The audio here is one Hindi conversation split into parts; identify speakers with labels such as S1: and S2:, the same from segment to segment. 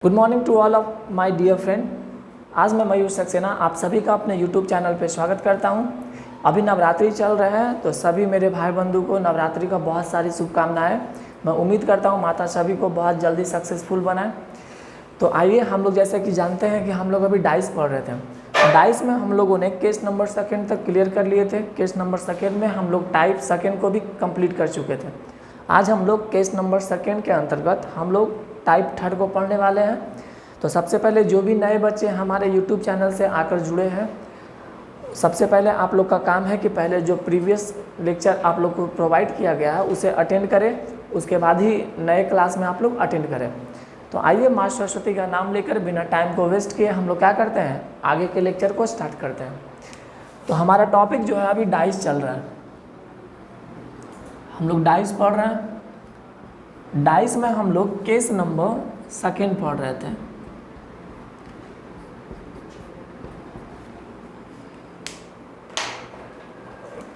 S1: Good morning to all of my dear friend. आज मैं मयूर सक्सेना आप सभी का अपने यूट्यूब चैनल पे स्वागत करता हूं। अभी नवरात्रि चल रहे हैं तो सभी मेरे भाई बंधु को नवरात्रि का बहुत सारी शुभकामनाएं। मैं उम्मीद करता हूं माता सभी को बहुत जल्दी सक्सेसफुल बनाए। तो आइए हम लोग जैसे कि जानते हैं कि हम लोग अभी डाइस पढ़ रहे थे। डाइस में हम लोगों ने केस नंबर सेकेंड तक क्लियर कर लिए थे। केस नंबर सेकेंड में हम लोग टाइप सेकेंड को भी कंप्लीट कर चुके थे। आज हम लोग केस नंबर सेकेंड के अंतर्गत हम लोग टाइप थर्ड को पढ़ने वाले हैं। तो सबसे पहले जो भी नए बच्चे हमारे यूट्यूब चैनल से आकर जुड़े हैं, सबसे पहले आप लोग का काम है कि पहले जो प्रीवियस लेक्चर आप लोग को प्रोवाइड किया गया है उसे अटेंड करें, उसके बाद ही नए क्लास में आप लोग अटेंड करें। तो आइए माँ सरस्वती का नाम लेकर बिना टाइम को वेस्ट किए हम लोग क्या करते हैं, आगे के लेक्चर को स्टार्ट करते हैं। तो हमारा टॉपिक जो है अभी डाइस चल रहा है, हम लोग डाइस पढ़ रहे हैं। डाइस में हम लोग केस नंबर सेकेंड पढ़ रहे थे।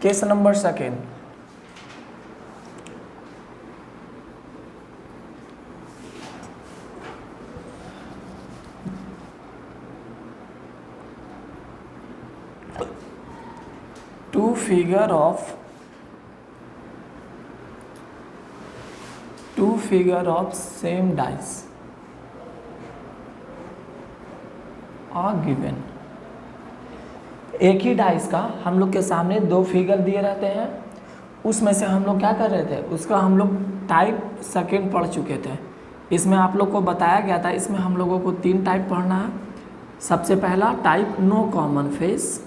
S1: Case number second, two figure of same dice are given। एक ही डाइस का हम लोग के सामने दो फिगर दिए रहते हैं, उसमें से हम लोग क्या कर रहे थे, उसका हम लोग टाइप सेकेंड पढ़ चुके थे। इसमें आप लोग को बताया गया था, इसमें हम लोगों को तीन टाइप पढ़ना है। सबसे पहला टाइप नो कॉमन फेस,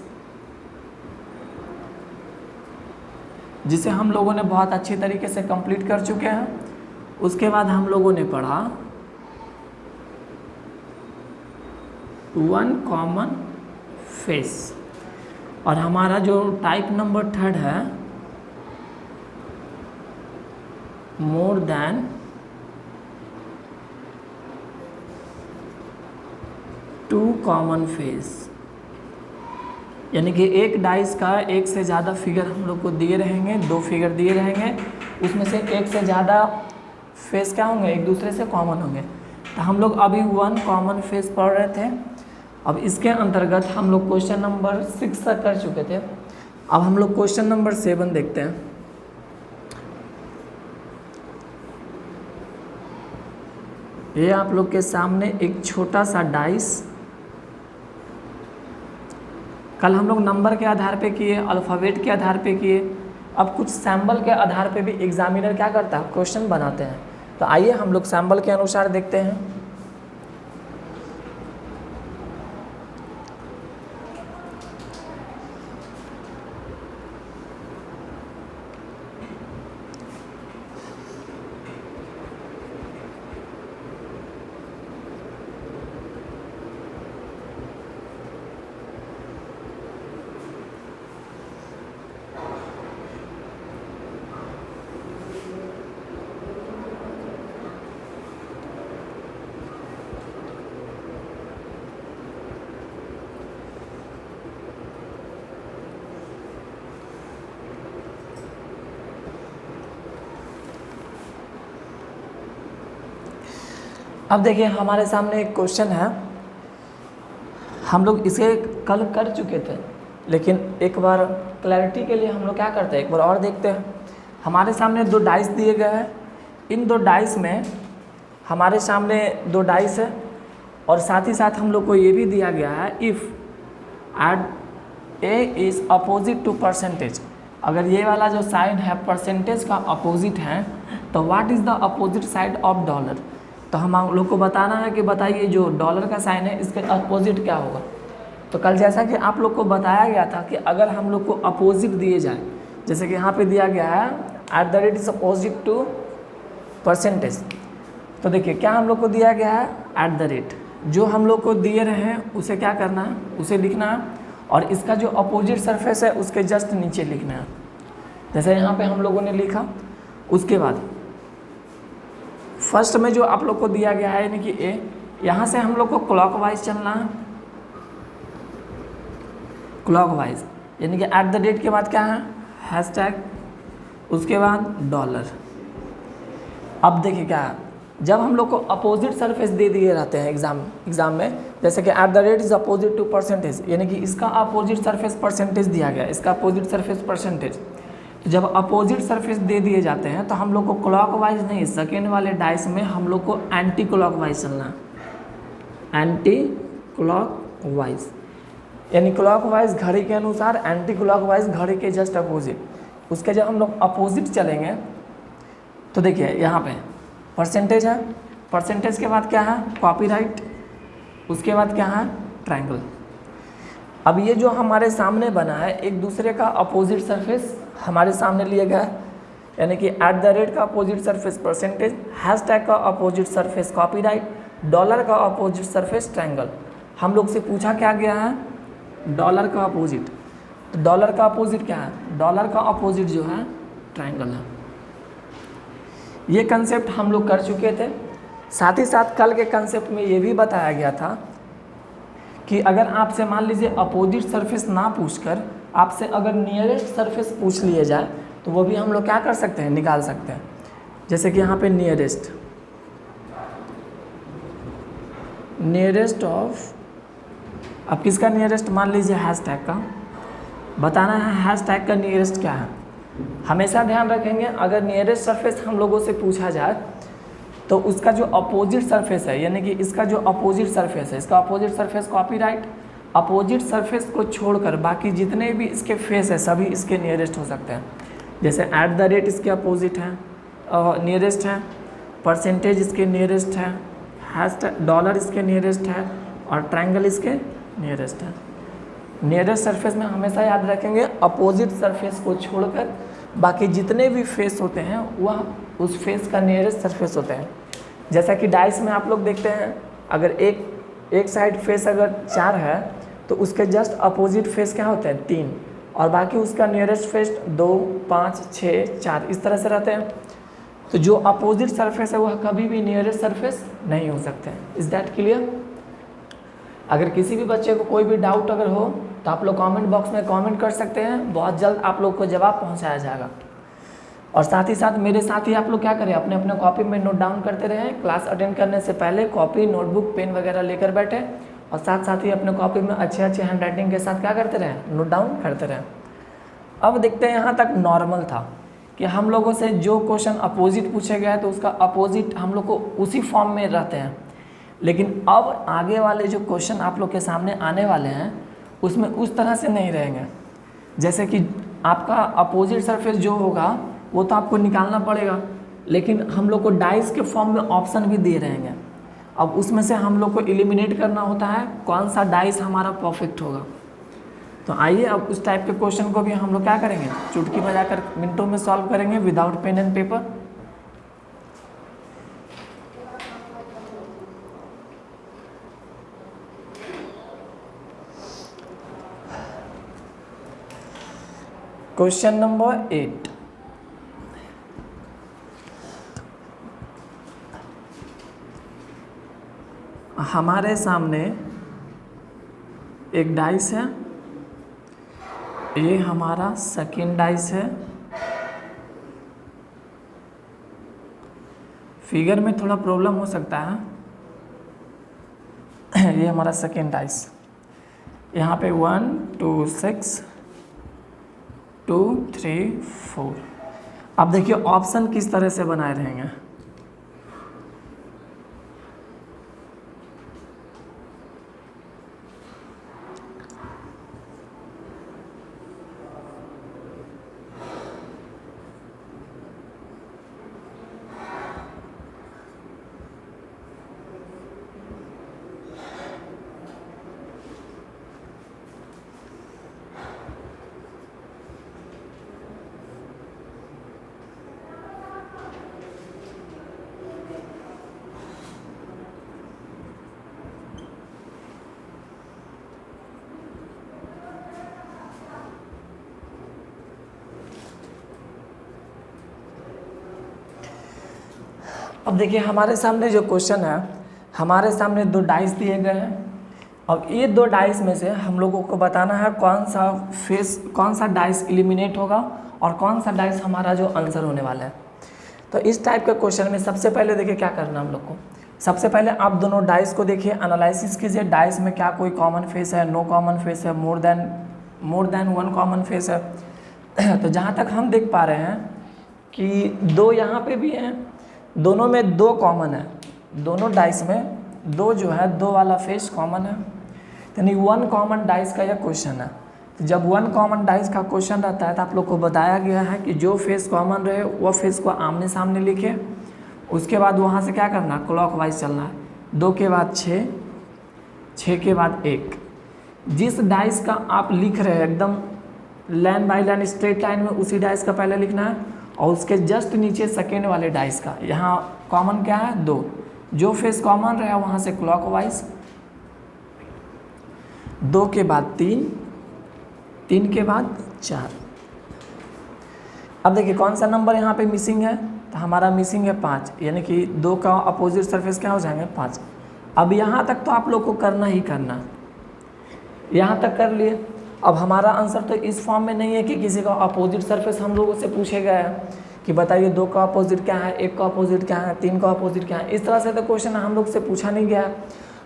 S1: जिसे हम लोगों ने बहुत अच्छी तरीके से कंप्लीट कर चुके हैं। उसके बाद हम लोगों ने पढ़ा वन कॉमन फेस, और हमारा जो टाइप नंबर थर्ड है more than two common face, यानी कि एक डाइस का एक से ज़्यादा फिगर हम लोग को दिए रहेंगे, दो फिगर दिए रहेंगे, उसमें से एक से ज़्यादा फेस क्या होंगे, एक दूसरे से कॉमन होंगे। तो हम लोग अभी वन कॉमन फेस पढ़ रहे थे। अब इसके अंतर्गत हम लोग क्वेश्चन नंबर 6 तक कर चुके थे। अब हम लोग क्वेश्चन नंबर 7 देखते हैं। ये आप लोग के सामने एक छोटा सा डाइस, कल हम लोग नंबर के आधार पे किए, अल्फ़ाबेट के आधार पे किए, अब कुछ सैम्बल के आधार पे भी एग्जामिनर क्या करता है, क्वेश्चन बनाते हैं। तो आइए हम लोग सैम्बल के अनुसार देखते हैं। अब देखिए हमारे सामने एक क्वेश्चन है, हम लोग इसे कल कर चुके थे, लेकिन एक बार क्लैरिटी के लिए हम लोग क्या करते हैं, एक बार और देखते हैं। हमारे सामने दो डाइस दिए गए हैं, इन दो डाइस में हमारे सामने दो डाइस है, और साथ ही साथ हम लोग को ये भी दिया गया है if add a is opposite to percentage. अगर ये वाला जो साइड है परसेंटेज का अपोजिट है, तो what is the opposite side of dollar. तो हम लोग को बताना है कि बताइए जो डॉलर का साइन है इसके अपोजिट क्या होगा। तो कल जैसा कि आप लोग को बताया गया था कि अगर हम लोग को अपोजिट दिए जाए, जैसे कि यहाँ पे दिया गया है at the rate is opposite to percentage, तो देखिए क्या हम लोग को दिया गया है एट द रेट, जो हम लोग को दिए रहे हैं उसे क्या करना है, उसे लिखना है, और इसका जो अपोजिट सरफेस है उसके जस्ट नीचे लिखना है, जैसे यहाँ पे हम लोगों ने लिखा। उसके बाद फर्स्ट में जो आप लोग को दिया गया है यानी कि ए, यहाँ से हम लोग को क्लॉकवाइज चलना है, क्लॉकवाइज, यानी कि एट द रेट के बाद क्या है हैशटैग, उसके बाद डॉलर। अब देखिए क्या है, जब हम लोग को अपोजिट सरफेस दे दिए रहते हैं एग्जाम में, जैसे कि at the rate is opposite to percentage, यानी कि इसका अपोजिट सरफेस परसेंटेज दिया गया, इसका अपोजिट सरफेस परसेंटेज। तो जब अपोजिट सरफेस दे दिए जाते हैं तो हम लोग को क्लॉकवाइज नहीं, सेकेंड वाले डाइस में हम लोग को एंटी क्लॉकवाइज चलना है, एंटी क्लॉकवाइज, यानी क्लॉकवाइज घड़ी के अनुसार, एंटी क्लॉकवाइज घड़ी के जस्ट अपोजिट। उसके जब हम लोग अपोजिट चलेंगे तो देखिए यहाँ पे परसेंटेज है, परसेंटेज के बाद क्या है कॉपीराइट, उसके बाद क्या है ट्रायंगल। अब ये जो हमारे सामने बना है एक दूसरे का अपोजिट सरफेस हमारे सामने लिया गया है, यानी कि एट द रेट का अपोजिट सरफेस परसेंटेज, हैशटैग का अपोजिट सरफेस कॉपीराइट, डॉलर का अपोजिट सरफेस ट्रायंगल। हम लोग से पूछा क्या गया है डॉलर का अपोजिट, तो डॉलर का अपोजिट क्या है, डॉलर का अपोजिट जो है ट्रायंगल है। ये कंसेप्ट हम लोग कर चुके थे। साथ ही साथ कल के कंसेप्ट में ये भी बताया गया था कि अगर आपसे मान लीजिए अपोजिट सरफेस ना पूछकर आपसे अगर नियरेस्ट सरफेस पूछ लिए जाए तो वो भी हम लोग क्या कर सकते हैं, निकाल सकते हैं। जैसे कि यहाँ पे नियरेस्ट ऑफ, अब किसका नियरेस्ट, मान लीजिए हैशटैग का, बताना है हैशटैग का नियरेस्ट क्या है। हमेशा ध्यान रखेंगे अगर नियरेस्ट सरफेस हम लोगों से पूछा जाए तो उसका जो अपोजिट सरफेस है, यानी कि इसका जो अपोजिट सरफेस है, इसका opposite surface copyright, opposite surface को छोड़कर बाकी जितने भी इसके फेस है सभी इसके नियरेस्ट हो सकते हैं। जैसे एट द रेट इसके अपोजिट है, नियरेस्ट है, परसेंटेज इसके नियरेस्ट है, हैशटैग डॉलर इसके नियरेस्ट है और ट्रायंगल इसके नियरेस्ट है। नियरेस्ट सरफेस में हमेशा याद रखेंगे अपोजिट सरफेस को छोड़कर बाकी जितने भी फेस होते हैं वह उस फेस का नियरेस्ट सरफेस होते हैं। जैसा कि डाइस में आप लोग देखते हैं अगर एक साइड फेस अगर 4 है तो उसके जस्ट अपोजिट फेस क्या होते हैं 3, और बाकी उसका नियरेस्ट फेस 2, 5, 6, 4 इस तरह से रहते हैं। तो जो अपोजिट सरफेस है वह कभी भी नियरेस्ट सरफेस नहीं हो सकते हैं। Is that clear? अगर किसी भी बच्चे को कोई भी डाउट अगर हो तो आप लोग कमेंट बॉक्स में कमेंट कर सकते हैं, बहुत जल्द आप लोग को जवाब पहुंचाया जाएगा। और साथ ही साथ मेरे साथ ही आप लोग क्या करें, अपने अपने कॉपी में नोट डाउन करते रहें। क्लास अटेंड करने से पहले कॉपी, नोटबुक, पेन वगैरह लेकर बैठे और साथ ही अपने कॉपी में अच्छे हैंड राइटिंग के साथ क्या करते रहें, नोट डाउन करते रहें। अब देखते हैं, यहाँ तक नॉर्मल था कि हम लोगों से जो क्वेश्चन अपोजिट पूछे गए तो उसका अपोजिट हम लोग को उसी फॉर्म में रहते हैं। लेकिन अब आगे वाले जो क्वेश्चन आप लोग के सामने आने वाले हैं उसमें उस तरह से नहीं रहेंगे। जैसे कि आपका अपोजिट सरफेस जो होगा वो तो आपको निकालना पड़ेगा, लेकिन हम लोग को डाइस के फॉर्म में ऑप्शन भी दे रहेंगे। अब उसमें से हम लोग को एलिमिनेट करना होता है कौन सा डाइस हमारा परफेक्ट होगा। तो आइए अब उस टाइप के क्वेश्चन को भी हम लोग क्या करेंगे, चुटकी बजाकर मिनटों में सॉल्व करेंगे without pen and paper. Question number 8, हमारे सामने एक डाइस है, ये हमारा सेकेंड डाइस है। फिगर में थोड़ा प्रॉब्लम हो सकता है। ये हमारा सेकेंड डाइस, यहाँ पे 1 2 6 2 3 4। अब देखिए ऑप्शन किस तरह से बनाए रहेंगे। अब देखिए हमारे सामने जो क्वेश्चन है, हमारे सामने 2 डाइस दिए गए हैं। अब ये 2 डाइस में से हम लोगों को बताना है कौन सा डाइस एलिमिनेट होगा और कौन सा डाइस हमारा जो आंसर होने वाला है। तो इस टाइप के क्वेश्चन में सबसे पहले देखिए क्या करना हम लोग को, सबसे पहले आप दोनों डाइस को देखिए, एनालिसिस कीजिए डाइस में क्या कोई कॉमन फेस है, नो कॉमन फेस है, more than one common face है। तो जहाँ तक हम देख पा रहे हैं कि दो यहाँ पे भी हैं, दोनों में दो कॉमन है, दोनों डाइस में दो जो है दो वाला फेस कॉमन है, यानी वन कॉमन डाइस का यह क्वेश्चन है। जब वन कॉमन डाइस का क्वेश्चन रहता है तो आप लोग को बताया गया है कि जो फेस कॉमन रहे वह फेस को आमने सामने लिखे, उसके बाद वहाँ से क्या करना, क्लॉकवाइज चलना है। 2 के बाद 6, 6 के बाद 1। जिस डाइस का आप लिख रहे हैं एकदम line by line straight line में, उसी डाइस का पहले लिखना है, और उसके जस्ट नीचे सेकेंड वाले डाइस का, यहाँ कॉमन क्या है 2, जो फेस कॉमन रहे वहाँ से क्लॉकवाइज। 2 के बाद 3, 3 के बाद 4। अब देखिए कौन सा नंबर यहाँ पे मिसिंग है, तो हमारा मिसिंग है 5, यानी कि 2 का अपोजिट सरफेस क्या हो जाएंगे 5। अब यहाँ तक तो आप लोग को करना ही करना, यहाँ तक कर लिए। अब हमारा आंसर तो इस फॉर्म में नहीं है कि किसी का अपोजिट सरफेस हम लोगों से पूछे गए हैं कि बताइए 2 का अपोजिट क्या है, 1 का अपोजिट क्या है, 3 का अपोजिट क्या है। इस तरह से तो क्वेश्चन हम लोग से पूछा नहीं गया,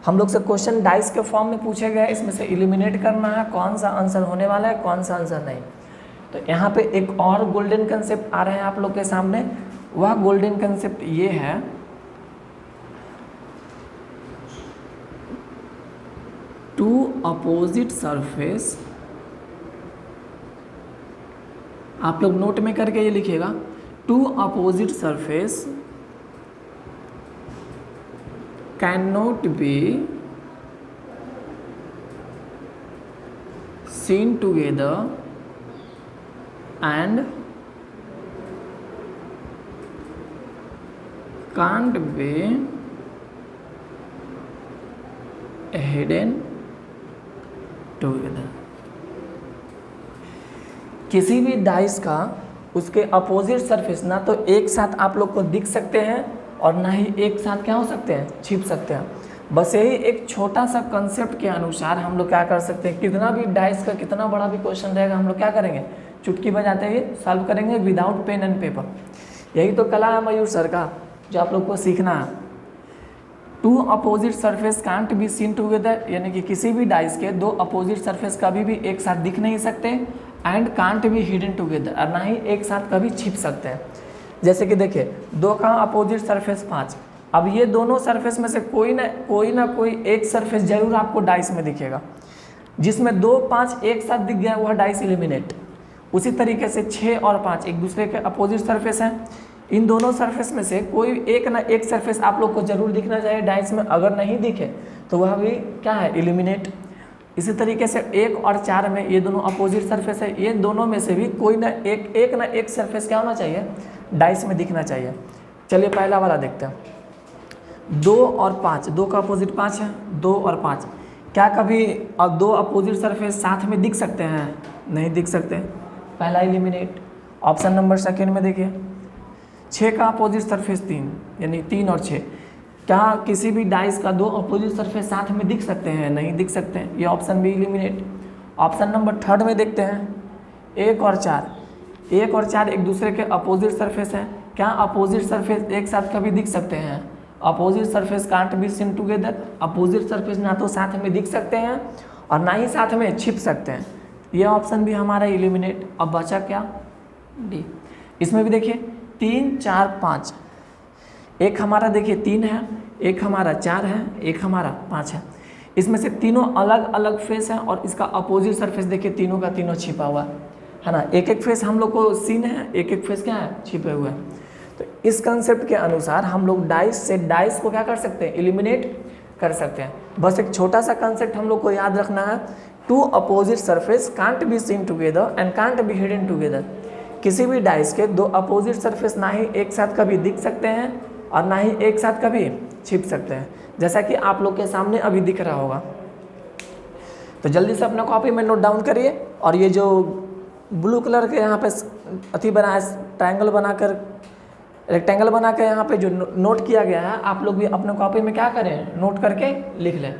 S1: हम लोग से क्वेश्चन डाइस के फॉर्म में पूछे गए, इसमें से एलिमिनेट करना है कौन सा आंसर होने वाला है, कौन सा आंसर नहीं। तो यहाँ पे एक और गोल्डन कंसेप्ट आ रहे हैं आप लोग के सामने, वह गोल्डन कंसेप्ट ये है, टू अपोजिट सरफेस, आप लोग नोट में करके ये लिखिएगा, two opposite surface can not be seen together and can't be hidden together। किसी भी डाइस का उसके अपोजिट सरफेस ना तो एक साथ आप लोग को दिख सकते हैं और ना ही एक साथ क्या हो सकते हैं, छिप सकते हैं। बस यही एक छोटा सा कंसेप्ट के अनुसार हम लोग क्या कर सकते हैं, कितना भी डाइस का कितना बड़ा भी क्वेश्चन रहेगा हम लोग क्या करेंगे, चुटकी बजाते हुए सॉल्व करेंगे विदाउट पेन एंड पेपर। यही तो कला है मयूर सर का, जो आप लोग को सीखना है। Two opposite surface can't be seen together, यानी कि किसी भी डाइस के दो अपोजिट सरफेस कभी भी एक साथ दिख नहीं सकते, and can't be hidden together, और ना ही एक साथ कभी छिप सकते हैं। जैसे कि देखिए 2 का अपोजिट सरफेस 5, अब ये दोनों सरफेस में से कोई ना कोई एक सरफेस जरूर आपको डाइस में दिखेगा, जिसमें 2, 5 एक साथ दिख गया वह डाइस एलिमिनेट। उसी तरीके से 6 और 5 एक दूसरे के अपोजिट सरफेस हैं, इन दोनों सरफेस में से कोई एक ना एक सरफेस आप लोग को जरूर दिखना चाहिए डाइस में, अगर नहीं दिखे तो वह भी क्या है, एलिमिनेट। इसी तरीके से 1 और 4 में ये दोनों अपोजिट सरफेस है, ये दोनों में से भी कोई ना एक सरफेस क्या होना चाहिए, डाइस में दिखना चाहिए। चलिए पहला वाला देखते हैं, 2 और 5, 2 का अपोजिट 5 है, 2 और 5, क्या कभी 2 अपोजिट सरफेस साथ में दिख सकते हैं, नहीं दिख सकते, पहला एलिमिनेट। ऑप्शन नंबर सेकेंड में देखिए 6 का अपोजिट सरफेस 3, यानी 3 और 6, क्या किसी भी डाइस का 2 अपोजिट सरफेस साथ में दिख सकते हैं, नहीं दिख सकते हैं, ये ऑप्शन भी एलिमिनेट। ऑप्शन नंबर थर्ड में देखते हैं 1 और 4, 1 और 4 एक दूसरे के अपोजिट सरफेस हैं, क्या अपोजिट सरफेस एक साथ कभी दिख सकते हैं, opposite surface can't be seen together, opposite surface ना तो साथ में दिख सकते हैं और ना ही साथ में छिप सकते हैं, ये ऑप्शन भी हमारा एलिमिनेट। अब बचा क्या, डी। इसमें भी देखिए 3, 4, 5, एक हमारा देखिए 3 है, एक हमारा 4 है, एक हमारा 5 है, इसमें से तीनों अलग अलग फेस हैं और इसका अपोजिट सरफेस देखिए तीनों का तीनों छिपा हुआ है ना, एक एक फेस हम लोग को सीन है, एक एक फेस क्या है, छिपे हुए हैं। तो इस कंसेप्ट के अनुसार हम लोग डाइस से डाइस को क्या कर सकते हैं, एलिमिनेट कर सकते हैं। बस एक छोटा सा कंसेप्ट हम लोग को याद रखना है, two opposite surface can't be seen together and can't be hidden together. किसी भी डाइस के 2 अपोजिट सरफेस ना ही एक साथ कभी दिख सकते हैं और ना ही एक साथ कभी छिप सकते हैं, जैसा कि आप लोग के सामने अभी दिख रहा होगा। तो जल्दी से अपना कॉपी में नोट डाउन करिए, और ये जो ब्लू कलर के यहाँ पे अथी बना है, ट्रायंगल बनाकर रेक्टेंगल बना के यहाँ पे जो नोट किया गया है, आप लोग भी अपने कॉपी में क्या करें, नोट करके लिख लें।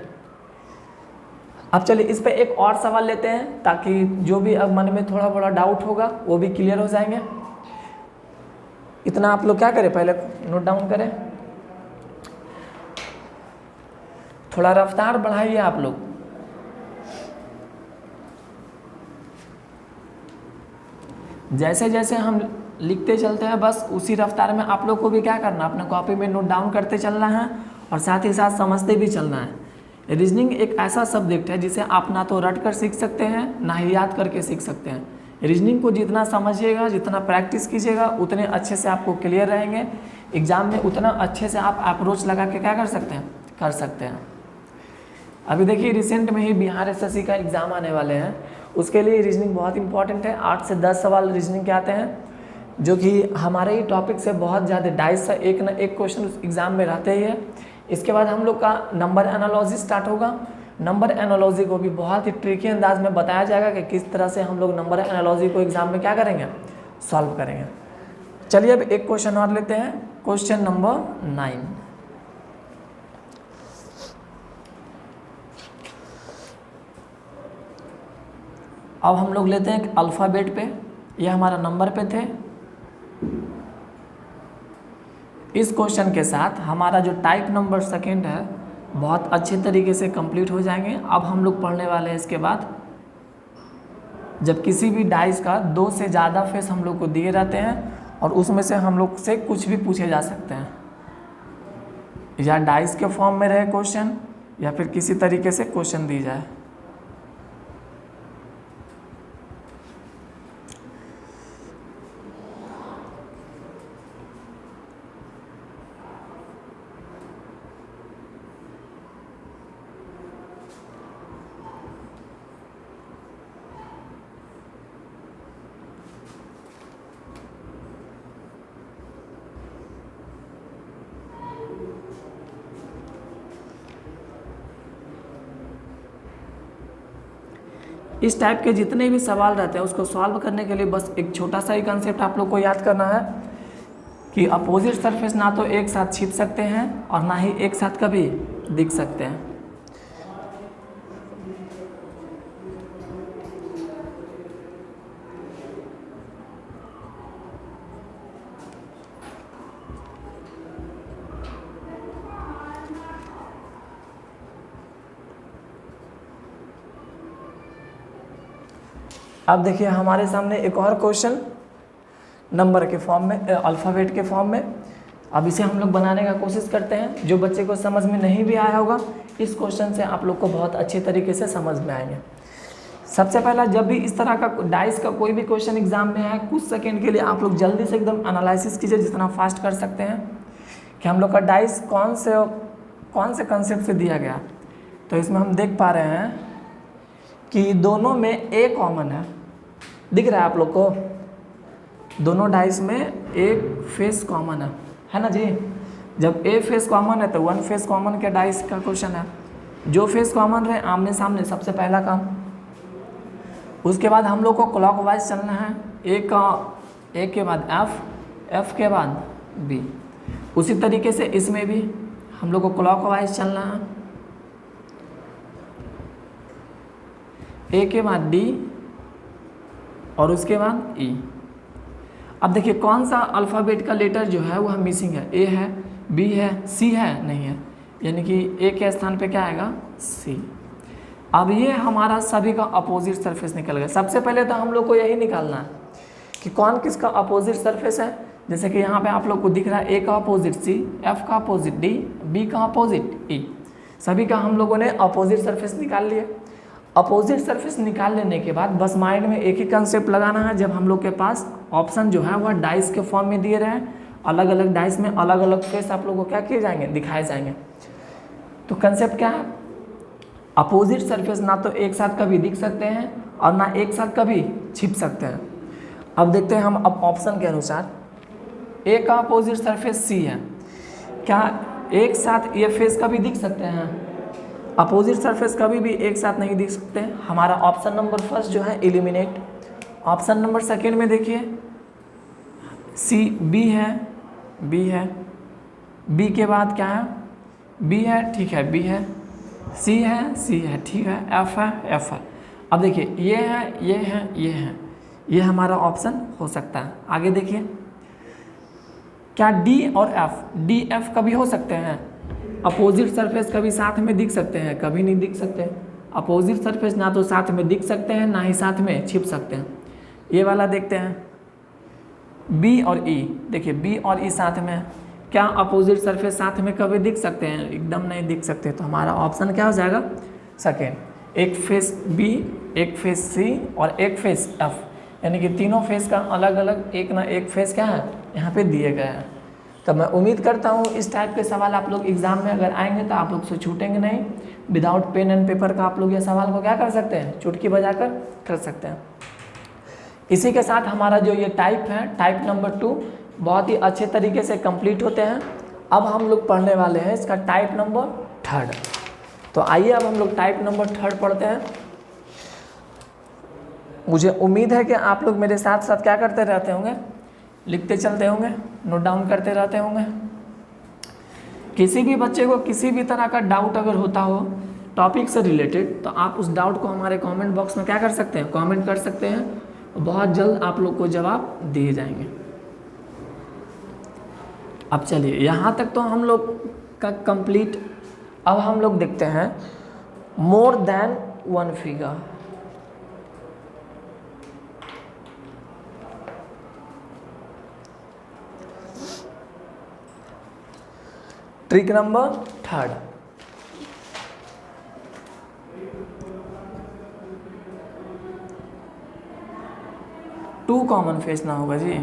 S1: अब चलिए इस पे एक और सवाल लेते हैं, ताकि जो भी अब मन में थोड़ा बड़ा डाउट होगा वो भी क्लियर हो जाएंगे। इतना आप लोग क्या करें, पहले नोट डाउन करें, थोड़ा रफ्तार बढ़ाइए आप लोग। जैसे जैसे हम लिखते चलते हैं बस उसी रफ्तार में आप लोग को भी क्या करना, अपने कॉपी में नोट डाउन करते चलना है और साथ ही साथ समझते भी चलना है। रीजनिंग एक ऐसा सब्जेक्ट है जिसे आप ना तो रट कर सीख सकते हैं ना ही याद करके सीख सकते हैं। रीजनिंग को जितना समझिएगा, जितना प्रैक्टिस कीजिएगा, उतने अच्छे से आपको क्लियर रहेंगे एग्जाम में, उतना अच्छे से आप अप्रोच लगा के क्या कर सकते हैं। अभी देखिए रिसेंट में ही बिहार एसएससी का एग्ज़ाम आने वाले हैं, उसके लिए रीजनिंग बहुत इंपॉर्टेंट है। 8 से 10 सवाल रीजनिंग के आते हैं जो कि हमारे ही टॉपिक से बहुत ज़्यादा 2.5 से एक न एक क्वेश्चन उस एग्ज़ाम में रहते ही है। इसके बाद हम लोग का नंबर एनालॉजी स्टार्ट होगा। नंबर एनालॉजी को भी बहुत ही ट्रिकी अंदाज में बताया जाएगा कि किस तरह से हम लोग नंबर एनालॉजी को एग्ज़ाम में क्या करेंगे, सॉल्व करेंगे। चलिए अब एक क्वेश्चन और लेते हैं, क्वेश्चन नंबर 9। अब हम लोग लेते हैं अल्फ़ाबेट पे, ये हमारा नंबर पे थे। इस क्वेश्चन के साथ हमारा जो टाइप नंबर सेकंड है बहुत अच्छे तरीके से कंप्लीट हो जाएंगे। अब हम लोग पढ़ने वाले हैं इसके बाद, जब किसी भी डाइस का 2 से ज़्यादा फेस हम लोग को दिए रहते हैं और उसमें से हम लोग से कुछ भी पूछे जा सकते हैं, या डाइस के फॉर्म में रहे क्वेश्चन या फिर किसी तरीके से क्वेश्चन दी जाए। इस टाइप के जितने भी सवाल रहते हैं उसको सॉल्व करने के लिए बस एक छोटा सा ही कंसेप्ट आप लोग को याद करना है कि अपोजिट सरफेस ना तो एक साथ छिप सकते हैं और ना ही एक साथ कभी दिख सकते हैं। अब देखिए हमारे सामने एक और क्वेश्चन नंबर के फॉर्म में, अल्फ़ाबेट के फॉर्म में। अब इसे हम लोग बनाने का कोशिश करते हैं। जो बच्चे को समझ में नहीं भी आया होगा इस क्वेश्चन से आप लोग को बहुत अच्छे तरीके से समझ में आएंगे। सबसे पहला, जब भी इस तरह का डाइस का कोई भी क्वेश्चन एग्जाम में आए, कुछ सेकंड के लिए आप लोग जल्दी से एकदम एनालिसिस कीजिए जितना फास्ट कर सकते हैं कि हम लोग का डाइस कौन से कंसेप्ट से दिया गया। तो इसमें हम देख पा रहे हैं कि दोनों में ए कॉमन है, दिख रहा है आप लोग को, दोनों डाइस में एक फेस कॉमन है ना जी। जब ए फेस कॉमन है तो 1 फेस कॉमन के डाइस का क्वेश्चन है। जो फेस कॉमन रहे आमने सामने सबसे पहला काम। उसके बाद हम लोग को क्लॉकवाइज चलना है, ए के बाद एफ के बाद बी। उसी तरीके से इसमें भी हम लोग को क्लॉकवाइज चलना है, ए के बाद डी और उसके बाद ई। अब देखिए कौन सा अल्फ़ाबेट का लेटर जो है वह मिसिंग है, ए है, बी है, सी है, नहीं है, यानी कि ए के स्थान पे क्या आएगा, सी। अब ये हमारा सभी का अपोजिट सरफेस निकल गया। सबसे पहले तो हम लोग को यही निकालना है कि कौन किसका अपोजिट सरफेस है। जैसे कि यहाँ पे आप लोग को दिख रहा है ए का अपोजिट सी, एफ का अपोजिट डी, बी का अपोजिट ई, सभी का हम लोगों ने अपोजिट सरफेस निकाल लिया। अपोजिट सरफेस निकाल लेने के बाद बस माइंड में एक ही कंसेप्ट लगाना है। जब हम लोग के पास ऑप्शन जो है वह डाइस के फॉर्म में दिए रहे, अलग अलग डाइस में अलग अलग फेस आप लोगों को क्या किए जाएंगे, दिखाए जाएंगे। तो कंसेप्ट क्या है, अपोजिट सरफेस ना तो एक साथ कभी दिख सकते हैं और ना एक साथ कभी छिप सकते हैं। अब देखते हैं हम अब ऑप्शन के अनुसार, ए का अपोजिट सरफेस सी है, क्या एक साथ ये फेस कभी दिख सकते हैं, अपोजिट सरफेस कभी भी एक साथ नहीं दिख सकते। हमारा ऑप्शन नंबर फर्स्ट जो है एलिमिनेट। ऑप्शन नंबर सेकेंड में देखिए सी, बी है, बी है, बी के बाद क्या है, बी है, ठीक है, बी है, सी है, सी है, ठीक है, एफ है, एफ है। अब देखिए ये है, ये है, ये है, ये हमारा ऑप्शन हो सकता है। आगे देखिए क्या डी और एफ, डी एफ कभी हो सकते हैं? अपोजिट सरफेस कभी साथ में दिख सकते हैं? कभी नहीं दिख सकते। अपोजिट सरफेस ना तो साथ में दिख सकते हैं, ना ही साथ में छिप सकते हैं। ये वाला देखते हैं, बी और ई। देखिए बी और ई साथ में, क्या अपोजिट सरफेस साथ में कभी दिख सकते हैं? एकदम नहीं दिख सकते। तो हमारा ऑप्शन क्या हो जाएगा? सेकेंड। एक फेस बी, एक फेस सी और एक फेस एफ, यानी कि तीनों फेस का अलग अलग एक ना एक फेस क्या है यहाँ पे दिए गए हैं। तो मैं उम्मीद करता हूँ इस टाइप के सवाल आप लोग एग्जाम में अगर आएंगे तो आप लोग से छूटेंगे नहीं। विदाउट पेन एंड पेपर का आप लोग ये सवाल को क्या कर सकते हैं? चुटकी बजाकर कर सकते हैं। इसी के साथ हमारा जो ये टाइप है, टाइप नंबर 2, बहुत ही अच्छे तरीके से कंप्लीट होते हैं। अब हम लोग पढ़ने वाले हैं इसका टाइप नंबर 3। तो आइए अब हम लोग टाइप नंबर 3 पढ़ते हैं। मुझे उम्मीद है कि आप लोग मेरे साथ साथ क्या करते रहते होंगे? लिखते चलते होंगे, नोट डाउन करते रहते होंगे। किसी भी बच्चे को किसी भी तरह का डाउट अगर होता हो टॉपिक से रिलेटेड, तो आप उस डाउट को हमारे कमेंट बॉक्स में क्या कर सकते हैं? कमेंट कर सकते हैं। बहुत जल्द आप लोग को जवाब दिए जाएंगे। अब चलिए यहाँ तक तो हम लोग का कंप्लीट। अब हम लोग देखते हैं more than one figure. Trick number 3। Two common face ना होगा जी,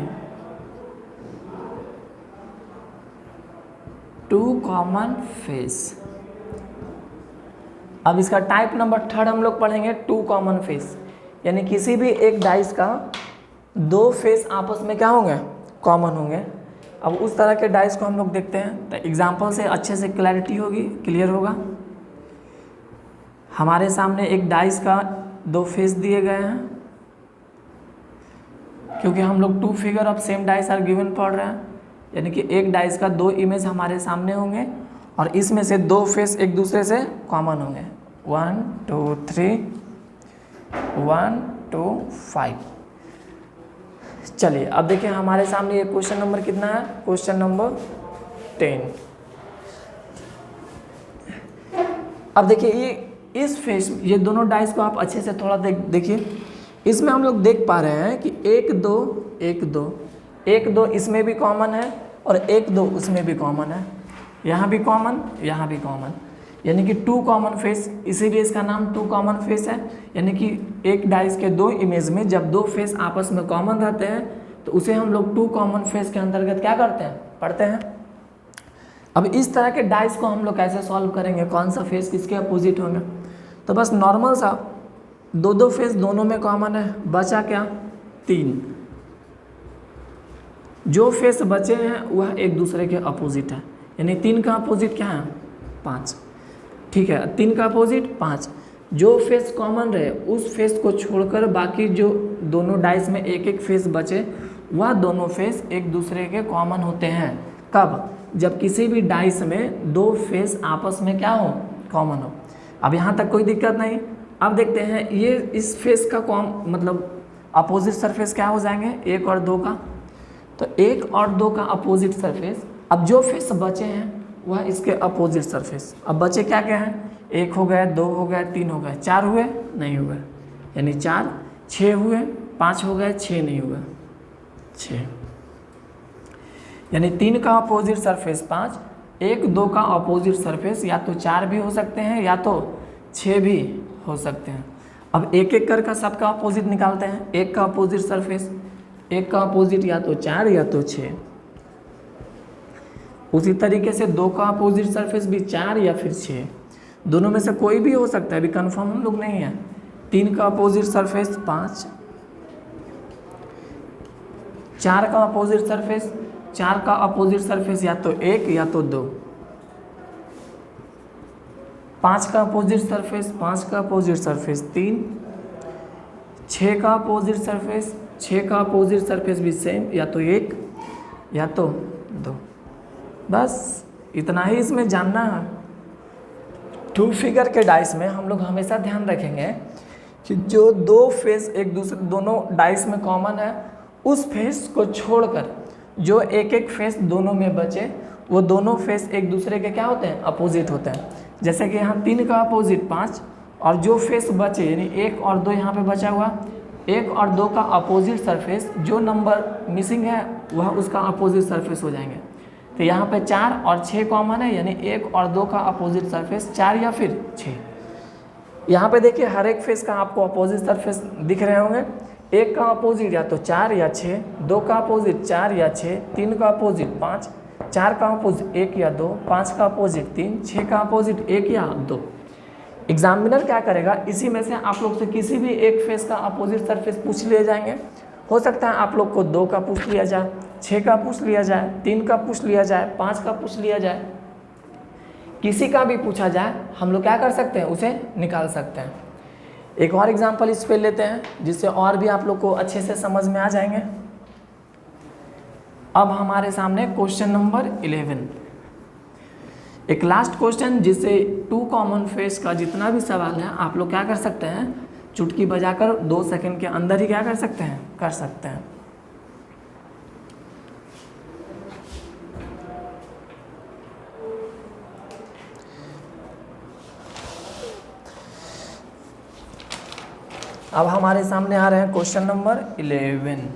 S1: टू कॉमन फेस। अब इसका टाइप नंबर 3 हम लोग पढ़ेंगे, टू कॉमन फेस, यानी किसी भी एक डाइस का दो फेस आपस में क्या होंगे? कॉमन होंगे। अब उस तरह के डाइस को हम लोग देखते हैं, तो एग्जाम्पल से अच्छे से क्लैरिटी होगी, क्लियर होगा। हमारे सामने एक डाइस का दो फेस दिए गए हैं, क्योंकि हम लोग two figure of same dice are given पढ़ रहे हैं, यानी कि एक डाइस का दो इमेज हमारे सामने होंगे और इसमें से दो फेस एक दूसरे से कॉमन होंगे। 1 2 3 1 2 5। चलिए अब देखिए हमारे सामने ये क्वेश्चन नंबर कितना है? Question number 10। अब देखिए ये इस फेस, ये दोनों डाइस को आप अच्छे से थोड़ा देखिए। इसमें हम लोग देख पा रहे हैं कि 1 2 1 2 1 2 इसमें भी कॉमन है और 1 2 उसमें भी कॉमन है, यहाँ भी कॉमन, यहाँ भी कॉमन, यानी कि टू कॉमन फेस। इसीलिए इसका नाम टू कॉमन फेस है। यानी कि एक डाइस के दो इमेज में जब दो फेस आपस में कॉमन रहते हैं तो उसे हम लोग टू कॉमन फेस के अंतर्गत क्या करते हैं? पढ़ते हैं। अब इस तरह के डाइस को हम लोग कैसे सॉल्व करेंगे? कौन सा फेस किसके अपोजिट होंगे? तो बस नॉर्मल सा दो दो फेस दोनों में कॉमन है, बचा क्या? 3। जो फेस बचे हैं वह एक दूसरे के अपोजिट है, यानी 3 का अपोजिट क्या है? 5। ठीक है, 3 का अपोजिट 5। जो फेस कॉमन रहे उस फेस को छोड़कर बाकी जो दोनों डाइस में एक एक फेस बचे वह दोनों फेस एक दूसरे के कॉमन होते हैं। कब? जब किसी भी डाइस में दो फेस आपस में क्या हो? कॉमन हो। अब यहाँ तक कोई दिक्कत नहीं। अब देखते हैं ये इस फेस का मतलब अपोजिट सरफेस क्या हो जाएंगे? 1 और 2 का। तो 1 और 2 का अपोजिट सरफेस। अब जो फेस बचे हैं वह इसके अपोजिट सरफेस। अब बचे क्या क्या हैं? 1 हो गए, 2 हो गए, 3 हो गए, 4 हुए? नहीं हुए, यानी 4। 6 हुए, 5 हो गए, 6 नहीं हुए, 6, यानी 3 का अपोजिट सरफेस 5, 1 2 का अपोजिट सरफेस या तो 4 भी हो सकते हैं या तो 6 भी हो सकते हैं। अब एक एक कर का सबका अपोजिट निकालते हैं। 1 का अपोजिट सरफेस, 1 का अपोजिट या तो 4 या तो 6। उसी तरीके से 2 का अपोजिट सरफेस भी 4 या फिर 6, दोनों में से कोई भी हो सकता है, अभी कंफर्म हम लोग नहीं है। 3 का अपोजिट सरफेस 5, 4 का अपोजिट सरफेस, 4 का अपोजिट सरफेस या तो 1 या तो 2। 5 का अपोजिट सरफेस, 5 का अपोजिट सरफेस 3। 6 का अपोजिट सरफेस, 6 का अपोजिट सरफेस भी सेम, या तो 1 या तो 2। बस इतना ही इसमें जानना है। टू फिगर के डाइस में हम लोग हमेशा ध्यान रखेंगे कि जो दो फेस एक दूसरे दोनों डाइस में कॉमन है उस फेस को छोड़कर जो एक एक फेस दोनों में बचे वो दोनों फेस एक दूसरे के क्या होते हैं, अपोजिट होते हैं। जैसे कि यहाँ 3 का अपोजिट 5, और जो फेस बचे यानी 1 और 2 यहाँ पे बचा हुआ, 1 और 2 का अपोजिट सरफेस जो नंबर मिसिंग है वह उसका अपोजिट सरफेस हो जाएंगे। तो यहाँ पे 4 और 6 कॉमन है, यानी 1 और 2 का अपोजिट सरफेस 4 या फिर 6। यहाँ पे देखिए हर एक फेस का आपको अपोजिट सरफेस दिख रहे होंगे। 1 का अपोजिट या तो 4 या 6, 2 का अपोजिट 4 या 6, 3 का अपोजिट 5, 4 का अपोजिट 1 या 2, 5 का अपोजिट 3, 6 का अपोजिट 1 या 2। एग्जामिनर क्या करेगा, इसी में से आप लोग से किसी भी एक फेस का अपोजिट सरफेस पूछ लिए जाएंगे। हो सकता है आप लोग को 2 का पूछ लिया जाए, 6 का पूछ लिया जाए, 3 का पूछ लिया जाए, 5 का पूछ लिया जाए, किसी का भी पूछा जाए, हम लोग क्या कर सकते हैं, उसे निकाल सकते हैं। एक और एग्जांपल इस पे लेते हैं जिससे और भी आप लोग को अच्छे से समझ में आ जाएंगे। अब हमारे सामने क्वेश्चन नंबर 11, एक लास्ट क्वेश्चन जिससे 2 कॉमन फेस का जितना भी सवाल है आप लोग क्या कर सकते हैं, चुटकी बजाकर 2 सेकंड के अंदर ही क्या कर सकते हैं, कर सकते हैं। अब हमारे सामने आ रहे हैं क्वेश्चन नंबर 11।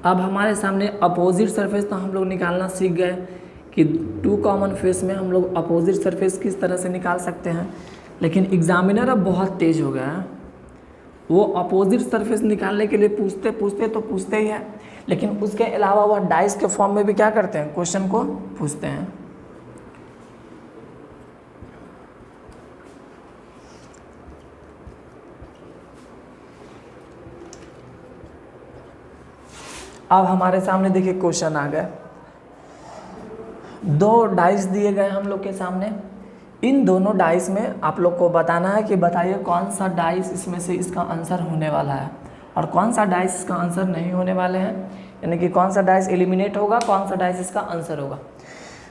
S1: अब हमारे सामने अपोजिट सरफेस तो हम लोग निकालना सीख गए कि 2 कॉमन फेस में हम लोग अपोजिट सरफेस किस तरह से निकाल सकते हैं। लेकिन एग्जामिनर अब बहुत तेज़ हो गया है, वो अपोजिट सरफेस निकालने के लिए पूछते ही है, लेकिन उसके अलावा वह डाइस के फॉर्म में भी क्या करते हैं, क्वेश्चन को पूछते हैं। अब हमारे सामने देखिए क्वेश्चन आ गए, 2 डाइस दिए गए हम लोग के सामने। इन दोनों डाइस में आप लोग को बताना है कि बताइए कौन सा डाइस इसमें से इसका आंसर होने वाला है और कौन सा डाइस इसका आंसर नहीं होने वाले हैं, यानी कि कौन सा डाइस एलिमिनेट होगा, कौन सा डाइस इसका आंसर होगा।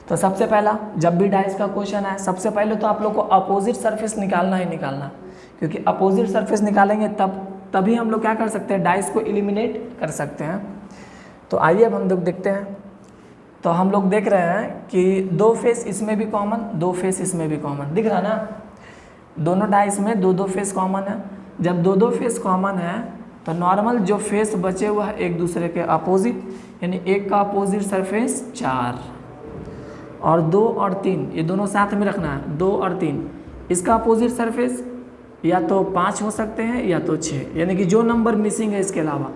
S1: तो सबसे पहला, जब भी डाइस का क्वेश्चन आए सबसे पहले तो आप लोग को अपोजिट सरफेस निकालना ही निकालना, क्योंकि अपोजिट सरफेस निकालेंगे तभी हम लोग क्या कर सकते हैं, डाइस को एलिमिनेट कर सकते हैं। तो आइए अब हम लोग देखते हैं। तो हम लोग देख रहे हैं कि 2 फेस इसमें भी कॉमन, 2 फेस इसमें भी कॉमन दिख रहा ना, दोनों डाइस में 2-2 फेस कॉमन है। जब 2-2 फेस कॉमन है तो नॉर्मल जो फेस बचे हुआ है एक दूसरे के अपोजिट, यानी 1 का अपोजिट सरफेस 4 और 2 और 3, ये दोनों साथ में रखना है, 2 और 3, इसका अपोजिट सरफेस या तो 5 हो सकते हैं या तो 6, यानी कि जो नंबर मिसिंग है इसके अलावा।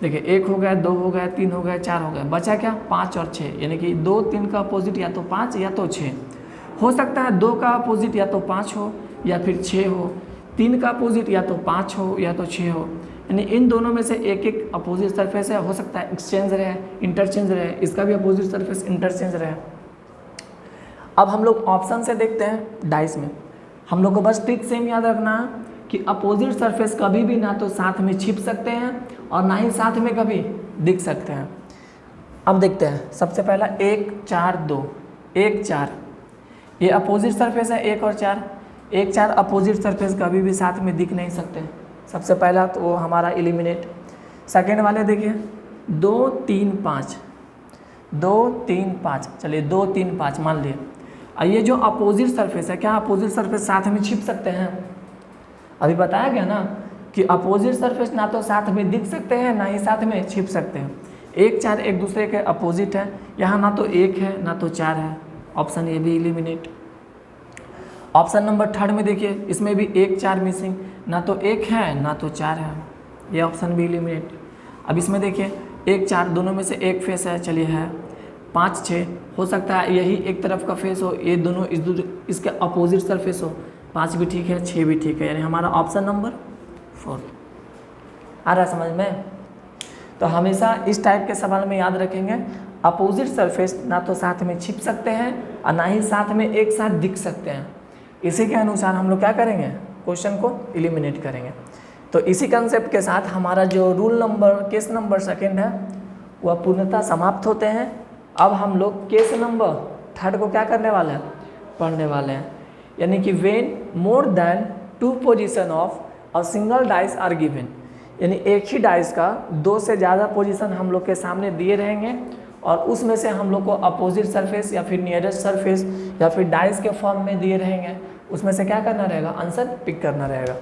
S1: देखिए 1 हो गया, 2 हो गया, 3 हो गया, 4 हो गया, बचा क्या, 5 और 6, यानी कि 2, 3 का अपोजिट या तो 5 या तो 6 हो सकता है। 2 का अपोजिट या तो 5 हो या फिर 6 हो, 3 का अपोजिट या तो 5 हो या तो 6 हो, यानी इन दोनों में से एक एक अपोजिट सरफेस है। हो सकता है एक्सचेंज रहे, इंटरचेंज रहे, इसका भी अपोजिट सरफेस इंटरचेंज रहे। अब हम लोग ऑप्शन से देखते हैं डाइस में, हम लोग को बस ट्रिक सेम याद रखना है कि अपोजिट सरफेस कभी भी ना तो साथ में छिप सकते हैं और ना ही साथ में कभी दिख सकते हैं। अब देखते हैं, सबसे पहला 1 4 2, 1 4 ये अपोजिट सरफेस है, 1 और 4, 1 4 अपोजिट सरफेस कभी भी साथ में दिख नहीं सकते। सबसे पहला तो वो हमारा एलिमिनेट। सेकेंड वाले देखिए 2 3 5, 2 3 5, चलिए 2 3 5 मान लिए। ये जो अपोजिट सरफेस है, क्या अपोजिट सरफेस साथ में छिप सकते हैं? अभी बताया गया ना कि अपोजिट सरफेस ना तो साथ में दिख सकते हैं ना ही साथ में छिप सकते हैं। 1 4 एक दूसरे के अपोजिट है, यहाँ ना तो 1 है ना तो 4 है, ऑप्शन ये भी एलिमिनेट। ऑप्शन नंबर 3 में देखिए, इसमें भी 1 4 मिसिंग, ना तो 1 है ना तो 4 है, ये ऑप्शन भी एलिमिनेट। अब इसमें देखिए 1 4 दोनों में से एक फेस है, चलिए है, 5 6 हो सकता है यही एक तरफ का फेस हो, ये दोनों इसके अपोजिट सरफेस हो। 5 भी ठीक है, 6 भी ठीक है, यानी हमारा ऑप्शन नंबर 4 आ रहा समझ में। तो हमेशा इस टाइप के सवाल में याद रखेंगे, अपोजिट सरफेस ना तो साथ में छिप सकते हैं और ना ही साथ में एक साथ दिख सकते हैं। इसी के अनुसार हम लोग क्या करेंगे, क्वेश्चन को एलिमिनेट करेंगे। तो इसी कंसेप्ट के साथ हमारा जो rule number case number second है वह पूर्णतः समाप्त होते हैं। अब हम लोग केस नंबर थर्ड को क्या करने वाले हैं, पढ़ने वाले हैं। यानी कि when more than 2 position of a single dice are given, यानी एक ही डाइस का 2 से ज़्यादा पोजीशन हम लोग के सामने दिए रहेंगे और उसमें से हम लोग को अपोजिट सरफेस या फिर नियरेस्ट सरफेस या फिर डाइस के फॉर्म में दिए रहेंगे, उसमें से क्या करना रहेगा, आंसर पिक करना रहेगा।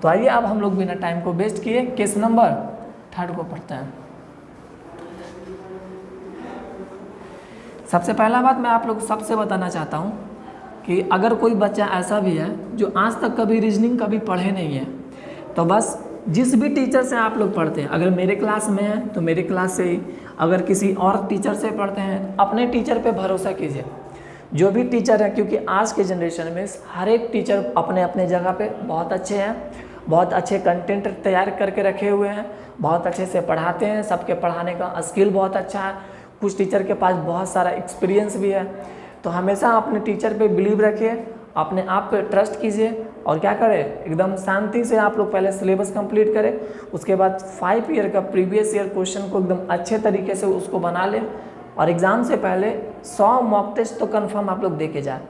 S1: तो आइए अब हम लोग बिना टाइम को वेस्ट किए केस नंबर थर्ड को पढ़ते हैं। सबसे पहला बात मैं आप लोग सबसे बताना चाहता हूँ कि अगर कोई बच्चा ऐसा भी है जो आज तक कभी रीजनिंग कभी पढ़े नहीं है, तो बस जिस भी टीचर से आप लोग पढ़ते हैं, अगर मेरे क्लास में है तो मेरे क्लास से ही, अगर किसी और टीचर से पढ़ते हैं अपने टीचर पे भरोसा कीजिए। जो भी टीचर है, क्योंकि आज के जनरेशन में हर एक टीचर अपने अपने जगह पे बहुत अच्छे हैं, बहुत अच्छे कंटेंट तैयार करके रखे हुए हैं, बहुत अच्छे से पढ़ाते हैं, सबके पढ़ाने का स्किल बहुत अच्छा है, कुछ टीचर के पास बहुत सारा एक्सपीरियंस भी है। तो हमेशा अपने टीचर पे बिलीव रखिए, अपने आप पे ट्रस्ट कीजिए और क्या करें, एकदम शांति से आप लोग पहले सिलेबस कंप्लीट करें, उसके बाद 5 ईयर का प्रीवियस ईयर क्वेश्चन को एकदम अच्छे तरीके से उसको बना लें और एग्ज़ाम से पहले 100 मॉक टेस्ट तो कंफर्म आप लोग दे के जाए।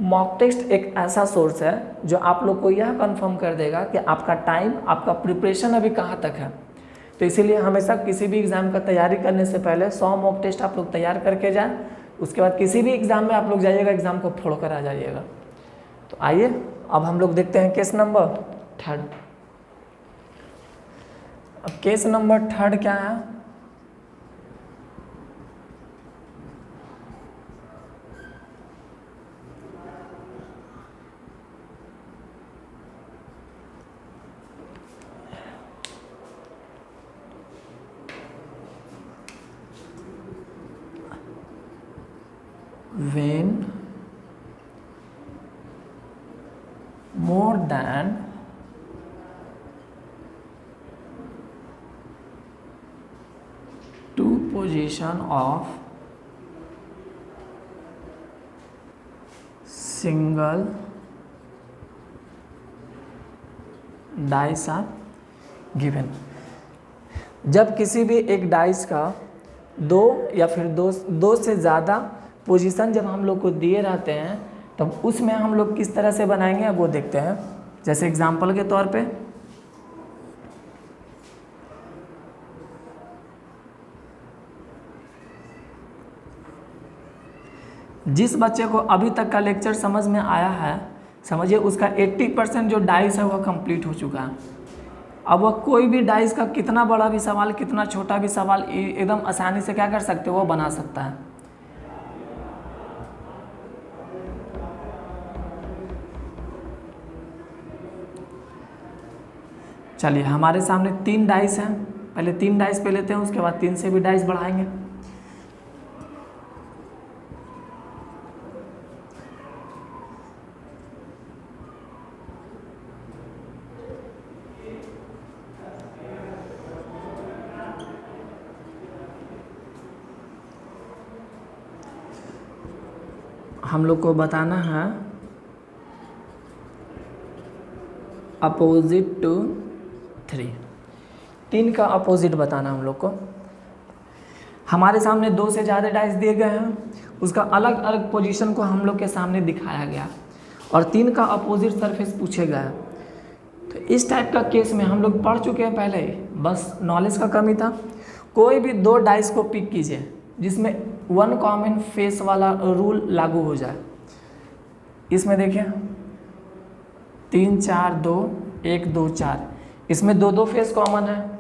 S1: मॉक टेस्ट एक ऐसा सोर्स है जो आप लोग को यह कंफर्म कर देगा कि आपका टाइम, आपका प्रिपरेशन अभी कहाँ तक है। तो इसीलिए हमेशा किसी भी एग्ज़ाम का तैयारी करने से पहले 100 मॉक टेस्ट आप लोग तैयार करके जाएं, उसके बाद किसी भी एग्ज़ाम में आप लोग जाइएगा, एग्ज़ाम को फोड़ कर आ जाइएगा। तो आइए अब हम लोग देखते हैं केस नंबर थर्ड। अब केस नंबर थर्ड क्या है, when more than 2 position of single dice are given, जब किसी भी एक डाइस का 2 या फिर दो से ज़्यादा पोजीशन जब हम लोग को दिए रहते हैं तब उसमें हम लोग किस तरह से बनाएंगे वो देखते हैं। जैसे एग्जांपल के तौर पे जिस बच्चे को अभी तक का लेक्चर समझ में आया है, समझिए उसका 80% जो डाइस है वह कंप्लीट हो चुका है। अब वह कोई भी डाइस का कितना बड़ा भी सवाल, कितना छोटा भी सवाल एकदम आसानी से क्या कर सकते हो, वो बना सकता है। चलिए हमारे सामने 3 डाइस हैं, पहले 3 डाइस पे लेते हैं, उसके बाद 3 से भी डाइस बढ़ाएंगे। हम लोग को बताना है अपोजिट टू 3 का अपोजिट बताना हम लोग को। हमारे सामने 2 से ज़्यादा डाइस दिए गए हैं, उसका अलग अलग पोजीशन को हम लोग के सामने दिखाया गया और 3 का अपोजिट सरफेस पूछे गए। तो इस टाइप का केस में हम लोग पढ़ चुके हैं पहले ही, बस नॉलेज का कमी था। कोई भी 2 डाइस को पिक कीजिए जिसमें 1 कॉमन फेस वाला रूल लागू हो जाए। इसमें देखिए 3 4 2 1 2 4, इसमें 2 फेस कॉमन है।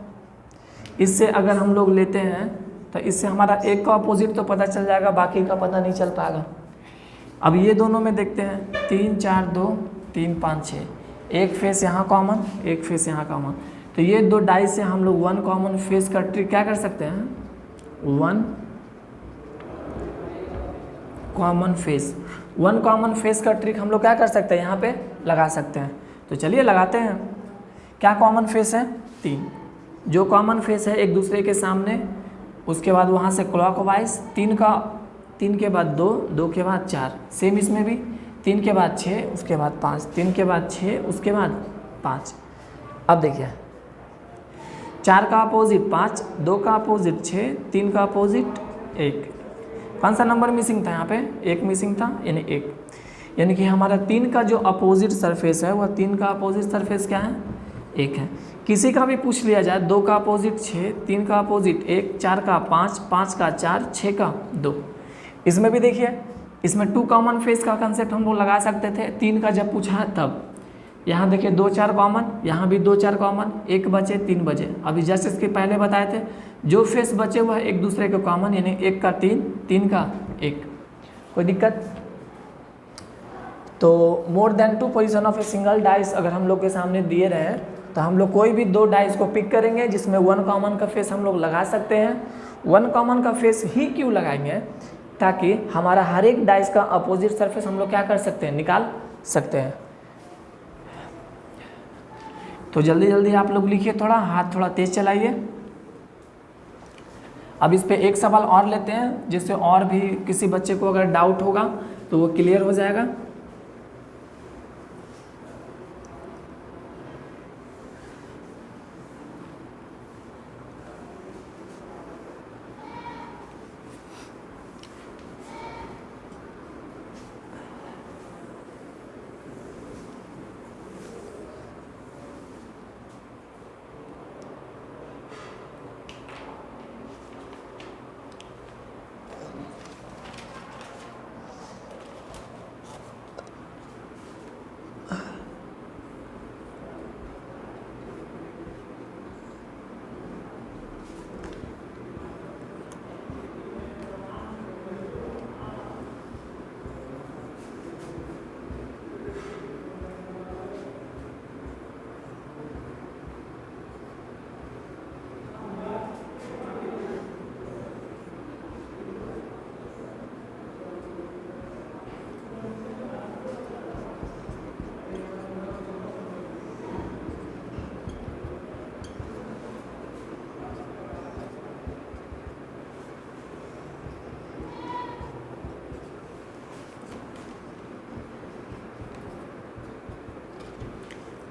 S1: इससे अगर हम लोग लेते हैं तो इससे हमारा एक का अपोजिट तो पता चल जाएगा, बाकी का पता नहीं चल पाएगा। अब ये दोनों में देखते हैं 3 4 2 3 5 6, एक फेस यहाँ कॉमन, एक फेस यहाँ कॉमन। तो ये 2 डाइस से हम लोग 1 कॉमन फेस का ट्रिक क्या कर सकते हैं, 1 common face. One common face का ट्रिक हम लोग क्या कर सकते हैं, यहाँ पे लगा सकते हैं। तो चलिए लगाते हैं। क्या कॉमन फेस है, 3। जो कॉमन फेस है एक दूसरे के सामने, उसके बाद वहाँ से क्लॉकवाइज 3 के बाद 2, 2 के बाद 4, सेम इसमें भी 3 के बाद 6, उसके बाद 5, 3 के बाद 6, उसके बाद 5। अब देखिए 4 का अपोजिट 5, 2 का अपोजिट 6, 3 का अपोजिट 1। कौन सा नंबर मिसिंग था यहाँ पे, 1 मिसिंग था, यानी 1। यानी कि हमारा 3 का जो अपोजिट सरफेस है वह 3 का अपोजिट सरफेस क्या है, 1 है। किसी का भी पूछ लिया जाए 2 का अपोजिट 6, 3 का अपोजिट 1, 4 का 5, 5 का 4, 6 का 2। इसमें भी देखिए, इसमें 2 कॉमन फेस का कंसेप्ट हम लोग लगा सकते थे 3 का जब पूछा है तब। यहाँ देखिए 2 4 कॉमन, यहाँ भी 2 4 कॉमन, 1 बचे 3 बचे। अभी जस्ट इसके पहले बताए थे जो फेस बचे हुआ है एक दूसरे के कॉमन, यानी 1 का 3, 3 का 1। कोई दिक्कत? तो मोर than 2 position of a single dice अगर हम लोग के सामने दिए रहे तो हम लोग कोई भी 2 डाइस को पिक करेंगे जिसमें 1 कॉमन का फेस हम लोग लगा सकते हैं। 1 कॉमन का फेस ही क्यों लगाएंगे, ताकि हमारा हर एक डाइस का अपोजिट सरफेस हम लोग क्या कर सकते हैं, निकाल सकते हैं। तो जल्दी जल्दी आप लोग लिखिए, थोड़ा हाथ थोड़ा तेज चलाइए। अब इस पे एक सवाल और लेते हैं, जिससे और भी किसी बच्चे को अगर डाउट होगा तो वो क्लियर हो जाएगा।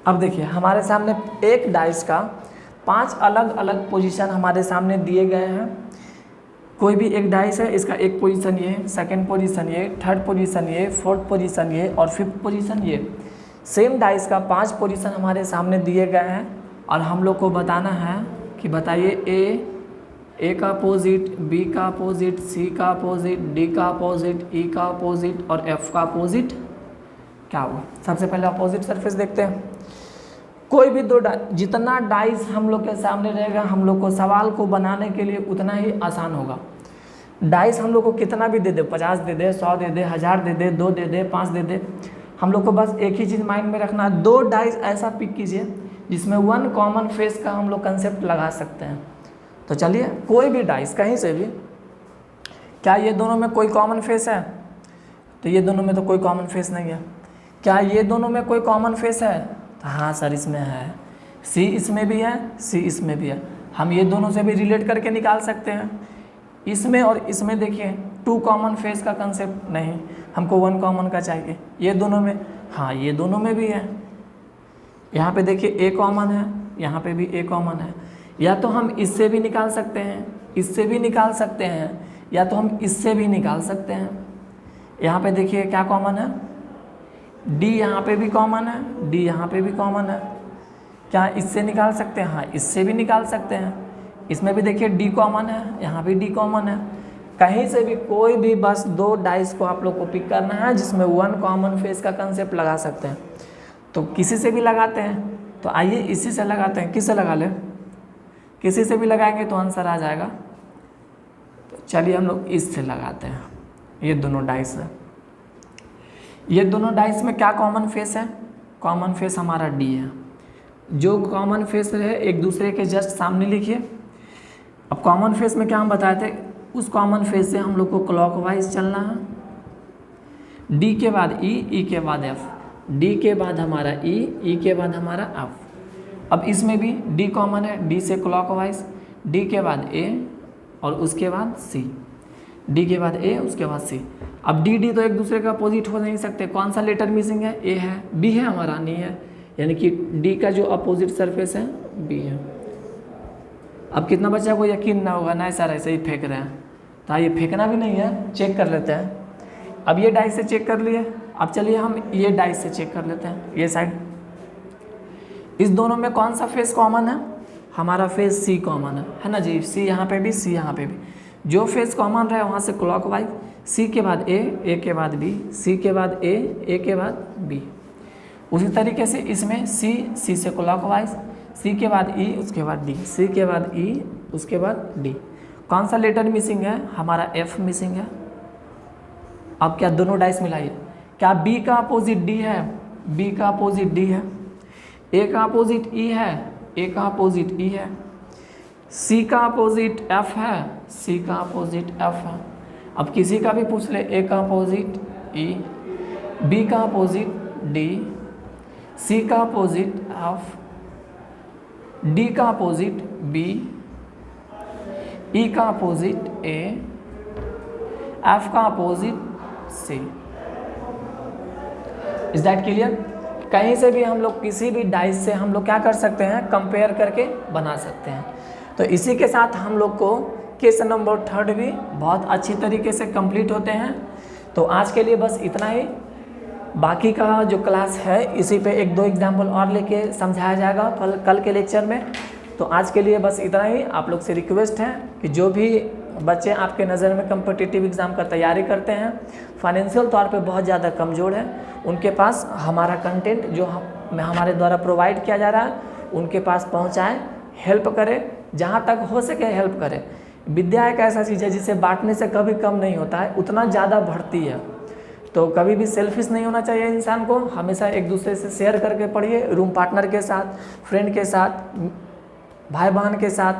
S1: अब देखिए हमारे सामने एक डाइस का 5 अलग अलग पोजीशन हमारे सामने दिए गए हैं। कोई भी एक डाइस है, इसका एक पोजीशन ये, सेकंड पोजीशन ये, थर्ड पोजीशन ये, फोर्थ पोजीशन ये और फिफ्थ पोजीशन ये। सेम डाइस का 5 पोजीशन हमारे सामने दिए गए हैं और हम लोग को बताना है कि बताइए ए का अपोजिट, बी का अपोजिट, सी का अपोजिट, डी का अपोजिट, ई का अपोजिट और एफ का अपोजिट क्या होगा। सबसे पहले अपोजिट सरफेस देखते हैं। कोई भी 2 जितना डाइस हम लोग के सामने रहेगा हम लोग को सवाल को बनाने के लिए उतना ही आसान होगा। डाइस हम लोग को कितना भी दे दे, 50 दे दे, 100 दे दे, 1000 दे दे, 2 दे दे, 5 दे दे, हम लोग को बस एक ही चीज़ माइंड में रखना है, 2 डाइस ऐसा पिक कीजिए जिसमें 1 कॉमन फेस का हम लोग कंसेप्ट लगा सकते हैं। तो चलिए कोई भी डाइस कहीं से भी, क्या ये दोनों में कोई कॉमन फेस है, तो ये दोनों में तो कोई कॉमन फेस नहीं है। क्या ये दोनों में कोई कॉमन फेस है, तो हाँ सर इसमें है। सी इसमें भी है, सी इसमें भी है। हम ये दोनों से भी रिलेट करके निकाल सकते हैं। इसमें और इसमें देखिए 2 कॉमन फेस का कंसेप्ट नहीं, हमको 1 कॉमन का चाहिए। ये दोनों में, हाँ ये दोनों में भी है। यहाँ पे देखिए ए कॉमन है, यहाँ पे भी ए कॉमन है। या तो हम इससे भी निकाल सकते हैं, इससे भी निकाल सकते हैं, या तो हम इससे भी निकाल सकते हैं। यहाँ पे देखिए क्या कॉमन है, डी यहाँ पे भी कॉमन है, डी यहाँ पे भी कॉमन है। क्या इससे निकाल सकते हैं, हाँ इससे भी निकाल सकते हैं। इसमें भी देखिए डी कॉमन है, यहाँ भी डी कॉमन है। कहीं से भी कोई भी बस 2 डाइस को आप लोग को पिक करना है जिसमें 1 कॉमन फेस का कंसेप्ट लगा सकते हैं। तो किसी से भी लगाते हैं, तो आइए इसी से लगाते हैं। किससे लगा लें, किसी से भी लगाएंगे तो आंसर आ जाएगा। तो चलिए हम लोग इससे लगाते हैं। ये दोनों डाइस है, ये दोनों डाइस में क्या कॉमन फेस है, कॉमन फेस हमारा डी है। जो कॉमन फेस रहे एक दूसरे के जस्ट सामने लिखिए। अब कॉमन फेस में क्या हम बताए थे, उस कॉमन फेस से हम लोग को क्लॉकवाइज चलना है। डी के बाद ई के बाद एफ, डी के बाद हमारा ई के बाद हमारा एफ। अब इसमें भी डी कॉमन है, डी से क्लॉकवाइज, डी के बाद ए और उसके बाद सी, डी के बाद ए उसके बाद सी। अब डी तो एक दूसरे का अपोजिट हो नहीं सकते, कौन सा लेटर मिसिंग है? ए है, बी है हमारा नहीं है, यानी कि डी का जो अपोजिट सरफेस है बी है। अब कितना बच्चा को यकीन ना होगा, ना सर ऐसे ही फेंक रहे हैं, तो ये फेंकना भी नहीं है, चेक कर लेते हैं। अब ये डाइस से चेक कर लिए, अब चलिए हम ये डाइस से चेक कर लेते हैं ये साइड। इस दोनों में कौन सा फेस कॉमन है? हमारा फेस सी कॉमन है ना जी, सी यहाँ पे भी, सी यहाँ पे भी। जो फेस कॉमन रहे वहाँ से क्लॉकवाइज, सी के बाद ए के बाद बी, सी के बाद ए के बाद बी। उसी तरीके से इसमें सी से क्लॉकवाइज, सी के बाद ई उसके बाद डी, सी के बाद ई उसके बाद डी। कौन सा लेटर मिसिंग है? हमारा एफ मिसिंग है। अब क्या दोनों डाइस मिलाइए, क्या बी का अपोजिट डी है? बी का अपोजिट डी है। ए का अपोजिट ई है, ए का अपोजिट ई है। सी का अपोजिट एफ है, सी का अपोजिट एफ है। अब किसी का भी पूछ ले, ए का अपोजिट ई, बी का अपोजिट डी, सी का अपोजिट एफ, डी का अपोजिट बी, ई का अपोजिट ए, एफ का opposite C. Is that clear? कहीं से भी हम लोग किसी भी डाइस से हम लोग क्या कर सकते हैं? कंपेयर करके बना सकते हैं। तो इसी के साथ हम लोग को क्वेश्चन नंबर 3 भी बहुत अच्छी तरीके से कंप्लीट होते हैं। तो आज के लिए बस इतना ही, बाकी का जो क्लास है इसी पे 1-2 एग्जाम्पल और लेके समझाया जाएगा कल के लेक्चर में। तो आज के लिए बस इतना ही। आप लोग से रिक्वेस्ट है कि जो भी बच्चे आपके नज़र में कम्पिटिटिव एग्ज़ाम का तैयारी करते हैं, फाइनेंशियल तौर पे बहुत ज़्यादा कमज़ोर है, उनके पास हमारा कंटेंट जो हमारे द्वारा प्रोवाइड किया जा रहा है उनके पास पहुंचाएं, हेल्प करें, जहां तक हो सके हेल्प करें। विद्या एक ऐसा चीज़ है जिसे बांटने से कभी कम नहीं होता है, उतना ज़्यादा बढ़ती है। तो कभी भी सेल्फिश नहीं होना चाहिए इंसान को, हमेशा एक दूसरे से शेयर करके पढ़िए, रूम पार्टनर के साथ, फ्रेंड के साथ, भाई बहन के साथ,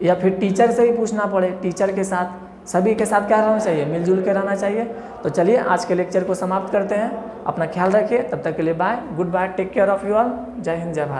S1: या फिर टीचर से ही पूछना पड़े, टीचर के साथ, सभी के साथ क्या रहना चाहिए? मिलजुल के रहना चाहिए। तो चलिए आज के लेक्चर को समाप्त करते हैं। अपना ख्याल रखिए, तब तक के लिए bye, good bye, take care of you all. जय हिंद, जय भारत।